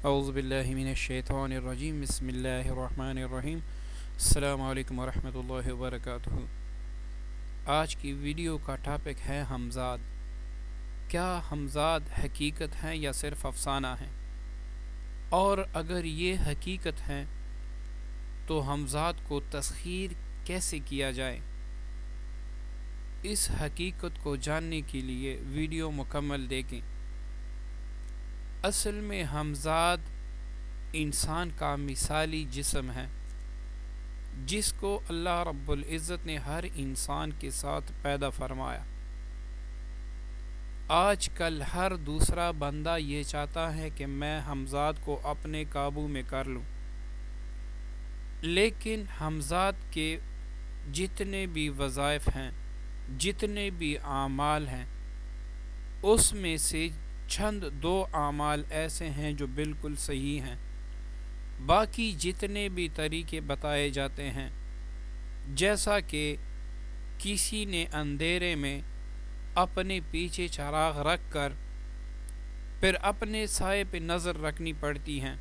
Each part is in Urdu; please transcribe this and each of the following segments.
اعوذ باللہ من الشیطان الرجیم بسم اللہ الرحمن الرحیم السلام علیکم ورحمۃ اللہ وبرکاتہ۔ آج کی ویڈیو کا ٹاپک ہے ہمزاد۔ کیا ہمزاد حقیقت ہیں یا صرف افسانہ ہیں؟ اور اگر یہ حقیقت ہیں تو ہمزاد کو تسخیر کیسے کیا جائے؟ اس حقیقت کو جاننے کے لیے ویڈیو مکمل دیکھیں۔ اصل میں ہمزاد انسان کا مثالی جسم ہے جس کو اللہ رب العزت نے ہر انسان کے ساتھ پیدا فرمایا۔ آج کل ہر دوسرا بندہ یہ چاہتا ہے کہ میں ہمزاد کو اپنے قابو میں کر لوں، لیکن ہمزاد کے جتنے بھی وظائف ہیں، جتنے بھی اعمال ہیں، اس میں سے چند دو اعمال ایسے ہیں جو بالکل صحیح ہیں۔ باقی جتنے بھی طریقے بتائے جاتے ہیں، جیسا کہ کسی نے اندھیرے میں اپنے پیچھے چراغ رکھ کر پھر اپنے سائے پہ نظر رکھنی پڑتی ہیں،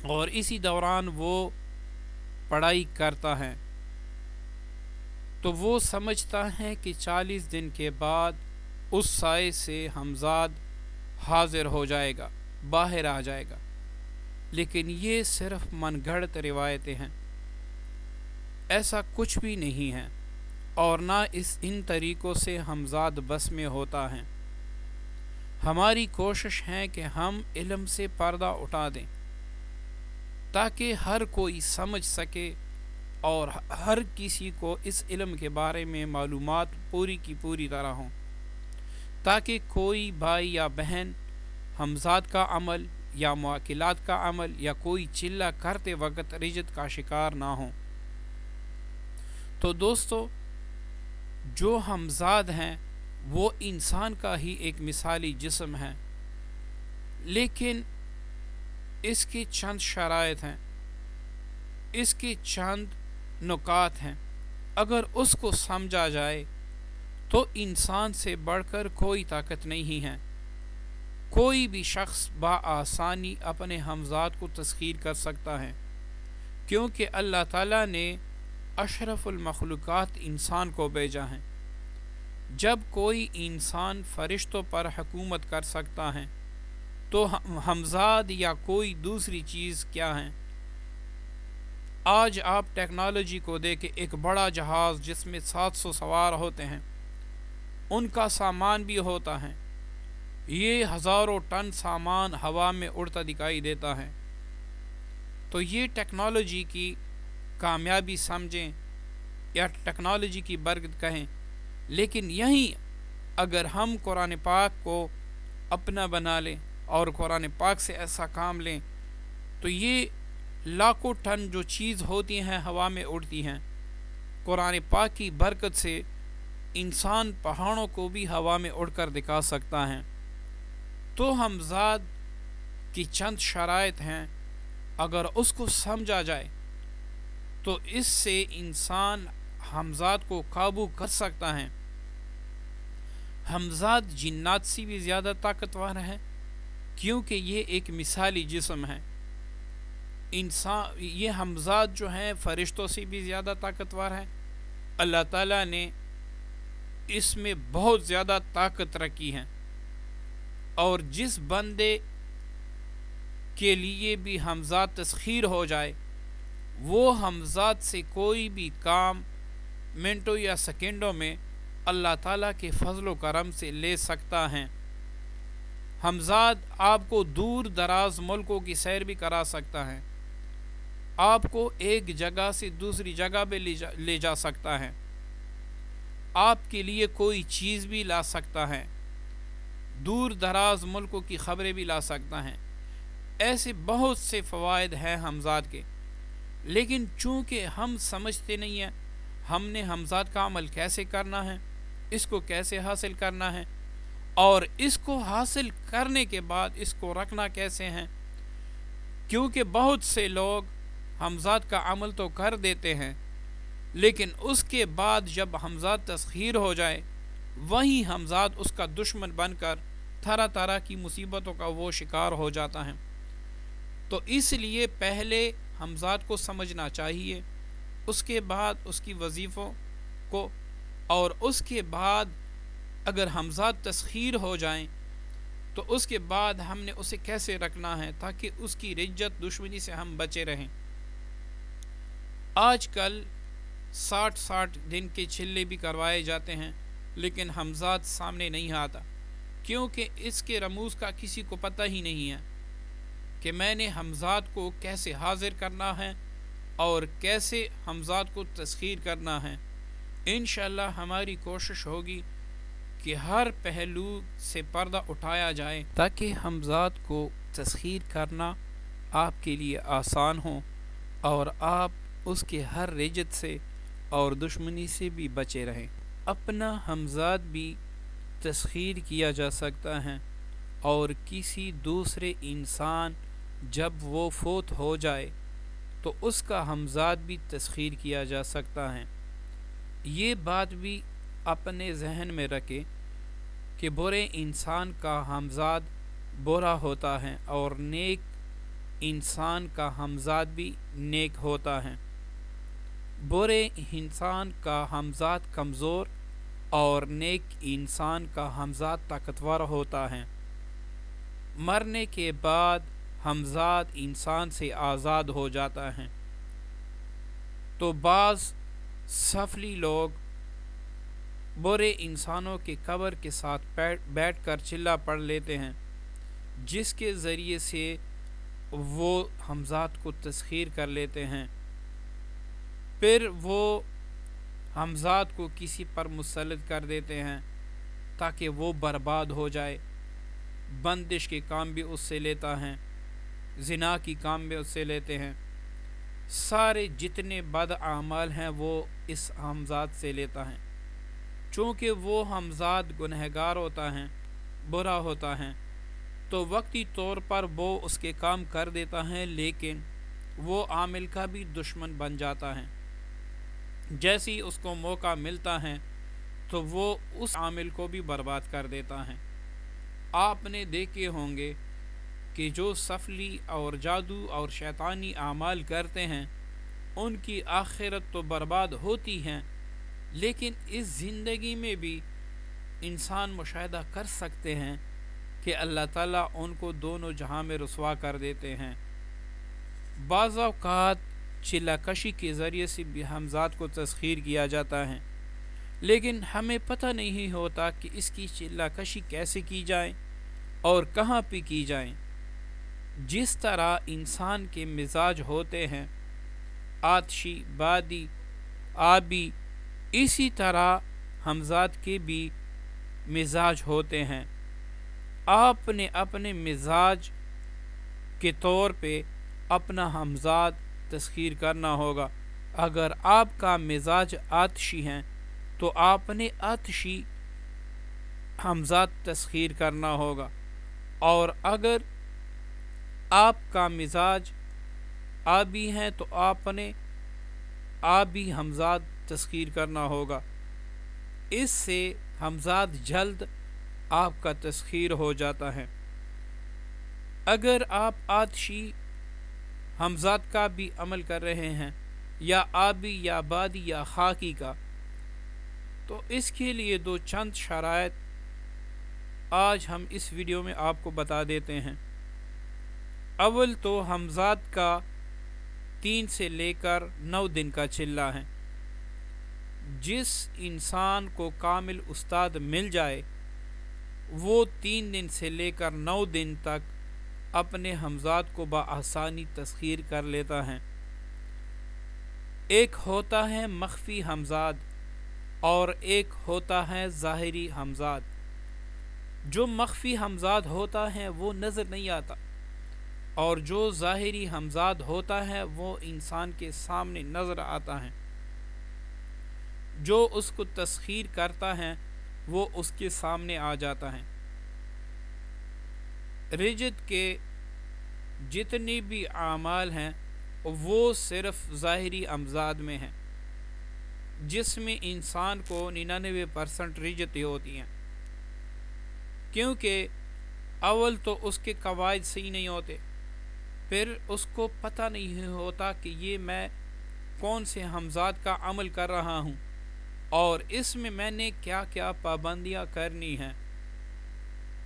اور اسی دوران وہ پڑھائی کرتا ہے تو وہ سمجھتا ہے کہ 40 دن کے بعد اس سائے سے ہمزاد حاضر ہو جائے گا، باہر آ جائے گا، لیکن یہ صرف من گھڑت روایتیں ہیں۔ ایسا کچھ بھی نہیں ہے، اور نہ ان طریقوں سے ہمزاد بس میں ہوتا ہے۔ ہماری کوشش ہے کہ ہم علم سے پردہ اٹھا دیں تاکہ ہر کوئی سمجھ سکے اور ہر کسی کو اس علم کے بارے میں معلومات پوری کی پوری طرح ہوں، تاکہ کوئی بھائی یا بہن ہمزاد کا عمل یا معقلات کا عمل یا کوئی چلہ کرتے وقت رجت کا شکار نہ ہوں۔ تو دوستو، جو ہمزاد ہیں وہ انسان کا ہی ایک مثالی جسم ہے، لیکن اس کی چند شرائط ہیں، اس کی چند نکات ہیں۔ اگر اس کو سمجھا جائے تو انسان سے بڑھ کر کوئی طاقت نہیں ہے۔ کوئی بھی شخص بآسانی اپنے ہمزاد کو تسخیر کر سکتا ہے، کیونکہ اللہ تعالیٰ نے اشرف المخلوقات انسان کو بھیجا ہے۔ جب کوئی انسان فرشتوں پر حکومت کر سکتا ہے تو ہمزاد یا کوئی دوسری چیز کیا ہے؟ آج آپ ٹیکنالوجی کو دیکھیں، ایک بڑا جہاز جس میں 700 سوار ہوتے ہیں، ان کا سامان بھی ہوتا ہے، یہ ہزاروں ٹن سامان ہوا میں اڑتا دکھائی دیتا ہے۔ تو یہ ٹیکنالوجی کی کامیابی سمجھیں یا ٹیکنالوجی کی برکت کہیں، لیکن یہیں اگر ہم قرآن پاک کو اپنا بنا لیں اور قرآن پاک سے ایسا کام لیں تو یہ لاکھوں ٹن جو چیز ہوتی ہیں ہوا میں اڑتی ہیں، قرآن پاک کی برکت سے انسان پہاڑوں کو بھی ہوا میں اڑ کر دکھا سکتا ہے۔ تو ہمزاد کی چند شرائط ہیں، اگر اس کو سمجھا جائے تو اس سے انسان ہمزاد کو قابو کر سکتا ہے۔ ہمزاد جنات سے بھی زیادہ طاقتور ہے، کیونکہ یہ ایک مثالی جسم ہے۔ یہ ہمزاد جو ہیں فرشتوں سے بھی زیادہ طاقتور ہے۔ اللہ تعالیٰ نے اس میں بہت زیادہ طاقت رکھی ہے، اور جس بندے کے لیے بھی ہمزاد تسخیر ہو جائے، وہ ہمزاد سے کوئی بھی کام منٹوں یا سیکنڈوں میں اللہ تعالیٰ کے فضل و کرم سے لے سکتا ہے۔ ہمزاد آپ کو دور دراز ملکوں کی سیر بھی کرا سکتا ہے، آپ کو ایک جگہ سے دوسری جگہ پہ لے جا سکتا ہے، آپ کے لیے کوئی چیز بھی لا سکتا ہے، دور دراز ملکوں کی خبریں بھی لا سکتا ہے۔ ایسے بہت سے فوائد ہیں ہمزاد کے، لیکن چونکہ ہم سمجھتے نہیں ہیں ہم نے ہمزاد کا عمل کیسے کرنا ہے، اس کو کیسے حاصل کرنا ہے، اور اس کو حاصل کرنے کے بعد اس کو رکھنا کیسے ہیں، کیونکہ بہت سے لوگ ہمزاد کا عمل تو کر دیتے ہیں، لیکن اس کے بعد جب ہمزاد تسخیر ہو جائے وہیں ہمزاد اس کا دشمن بن کر طرح طرح کی مصیبتوں کا وہ شکار ہو جاتا ہے۔ تو اس لیے پہلے ہمزاد کو سمجھنا چاہیے، اس کے بعد اس کی وظیفوں کو، اور اس کے بعد اگر ہمزاد تسخیر ہو جائیں تو اس کے بعد ہم نے اسے کیسے رکھنا ہے تاکہ اس کی رجت دشمنی سے ہم بچے رہیں۔ آج کل 60 دن کے چلے بھی کروائے جاتے ہیں لیکن ہمزاد سامنے نہیں آتا، کیونکہ اس کے رموز کا کسی کو پتہ ہی نہیں ہے کہ میں نے ہمزاد کو کیسے حاضر کرنا ہے اور کیسے ہمزاد کو تسخیر کرنا ہے۔ انشاءاللہ ہماری کوشش ہوگی کہ ہر پہلو سے پردہ اٹھایا جائے تاکہ ہمزاد کو تسخیر کرنا آپ کے لیے آسان ہو اور آپ اس کے ہر رجت سے اور دشمنی سے بھی بچے رہیں۔ اپنا ہمزاد بھی تسخیر کیا جا سکتا ہے اور کسی دوسرے انسان جب وہ فوت ہو جائے تو اس کا ہمزاد بھی تسخیر کیا جا سکتا ہے۔ یہ بات بھی اپنے ذہن میں رکھے کہ برے انسان کا ہمزاد برا ہوتا ہے اور نیک انسان کا ہمزاد بھی نیک ہوتا ہے۔ برے انسان کا ہمزاد کمزور اور نیک انسان کا ہمزاد طاقتور ہوتا ہے۔ مرنے کے بعد ہمزاد انسان سے آزاد ہو جاتا ہے، تو بعض سفلی لوگ برے انسانوں کے قبر کے ساتھ بیٹھ کر چلا پڑھ لیتے ہیں، جس کے ذریعے سے وہ ہمزاد کو تسخیر کر لیتے ہیں، پھر وہ ہمزاد کو کسی پر مسلط کر دیتے ہیں تاکہ وہ برباد ہو جائے۔ بندش کے کام بھی اس سے لیتا ہے، زنا کی کام بھی اس سے لیتے ہیں، سارے جتنے بد اعمال ہیں وہ اس ہمزاد سے لیتا ہے۔ چونکہ وہ ہمزاد گنہگار ہوتا ہے، برا ہوتا ہے، تو وقتی طور پر وہ اس کے کام کر دیتا ہے لیکن وہ عامل کا بھی دشمن بن جاتا ہے۔ جیسے ہی اس کو موقع ملتا ہے تو وہ اس عامل کو بھی برباد کر دیتا ہے۔ آپ نے دیکھے ہوں گے کہ جو سفلی اور جادو اور شیطانی اعمال کرتے ہیں ان کی آخرت تو برباد ہوتی ہے، لیکن اس زندگی میں بھی انسان مشاہدہ کر سکتے ہیں کہ اللہ تعالیٰ ان کو دونوں جہاں میں رسوا کر دیتے ہیں۔ بعض اوقات چلہ کشی کے ذریعے سے بھی ہمزاد کو تسخیر کیا جاتا ہے، لیکن ہمیں پتہ نہیں ہوتا کہ اس کی چلہ کشی کیسے کی جائے اور کہاں پہ کی جائے۔ جس طرح انسان کے مزاج ہوتے ہیں، آتشی، بادی، آبی، اسی طرح ہمزاد کے بھی مزاج ہوتے ہیں۔ آپ نے اپنے مزاج کے طور پہ اپنا ہمزاد تسخیر کرنا ہوگا۔ اگر آپ کا مزاج آتشی ہے تو آپ نے آتشی ہمزاد تسخیر کرنا ہوگا، اور اگر آپ کا مزاج آبی ہے تو آپ نے آبی ہمزاد تسخیر کرنا ہوگا۔ اس سے ہمزاد جلد آپ کا تسخیر ہو جاتا ہے۔ اگر آپ آتشی ہمزاد کا بھی عمل کر رہے ہیں، یا آبی یا بادی یا خاکی کا، تو اس کے لیے دو چند شرائط آج ہم اس ویڈیو میں آپ کو بتا دیتے ہیں۔ اول تو ہمزاد کا 3 سے لے کر 9 دن کا چلہ ہے۔ جس انسان کو کامل استاد مل جائے وہ 3 دن سے لے کر 9 دن تک اپنے ہمزاد کو بآسانی تسخیر کر لیتا ہے۔ ایک ہوتا ہے مخفی ہمزاد اور ایک ہوتا ہے ظاہری ہمزاد۔ جو مخفی ہمزاد ہوتا ہے وہ نظر نہیں آتا، اور جو ظاہری ہمزاد ہوتا ہے وہ انسان کے سامنے نظر آتا ہے۔ جو اس کو تسخیر کرتا ہے وہ اس کے سامنے آ جاتا ہے۔ رجت کے جتنے بھی اعمال ہیں وہ صرف ظاہری ہمزاد میں ہیں، جس میں انسان کو 99% رجتیں ہوتی ہیں، کیونکہ اول تو اس کے قواعد صحیح نہیں ہوتے، پھر اس کو پتہ نہیں ہوتا کہ یہ میں کون سے ہمزاد کا عمل کر رہا ہوں اور اس میں میں نے کیا کیا پابندیاں کرنی ہیں۔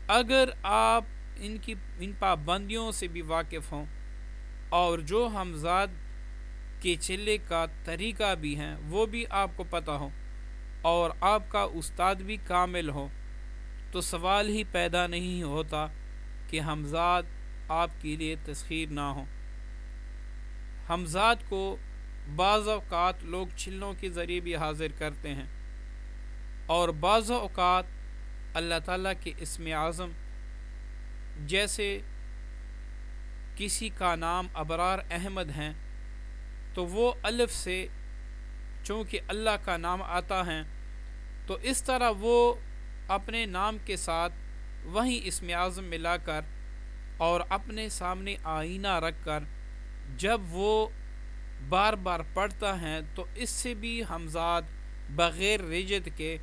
اگر آپ ان پابندیوں سے بھی واقف ہوں اور جو ہمزاد کے چلے کا طریقہ بھی ہیں وہ بھی آپ کو پتہ ہو اور آپ کا استاد بھی کامل ہو، تو سوال ہی پیدا نہیں ہوتا کہ ہمزاد آپ کے لیے تسخیر نہ ہو۔ ہمزاد کو بعض اوقات لوگ چلوں کے ذریعے بھی حاضر کرتے ہیں اور بعض اوقات اللہ تعالیٰ کے اسم اعظم، جیسے کسی کا نام ابرار احمد ہیں تو وہ الف سے چونکہ اللہ کا نام آتا ہے تو اس طرح وہ اپنے نام کے ساتھ وہیں اسم اعظم ملا کر اور اپنے سامنے آئینہ رکھ کر جب وہ بار بار پڑھتا ہے تو اس سے بھی ہمزاد بغیر رجت کے،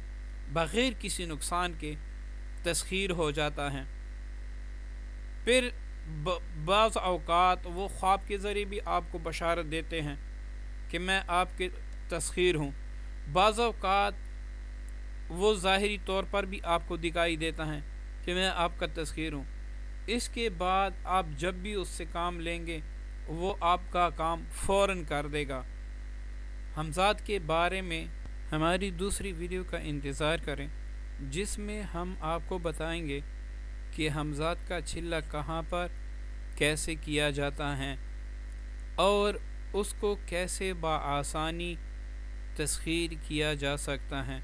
بغیر کسی نقصان کے تسخیر ہو جاتا ہے۔ پھر بعض اوقات وہ خواب کے ذریعے بھی آپ کو بشارت دیتے ہیں کہ میں آپ کے تسخیر ہوں، بعض اوقات وہ ظاہری طور پر بھی آپ کو دکھائی دیتا ہے کہ میں آپ کا تسخیر ہوں۔ اس کے بعد آپ جب بھی اس سے کام لیں گے وہ آپ کا کام فوراً کر دے گا۔ ہمزاد کے بارے میں ہماری دوسری ویڈیو کا انتظار کریں جس میں ہم آپ کو بتائیں گے کہ ہمزاد کا چلہ کہاں پر کیسے کیا جاتا ہے اور اس کو کیسے بآسانی تسخیر کیا جا سکتا ہے۔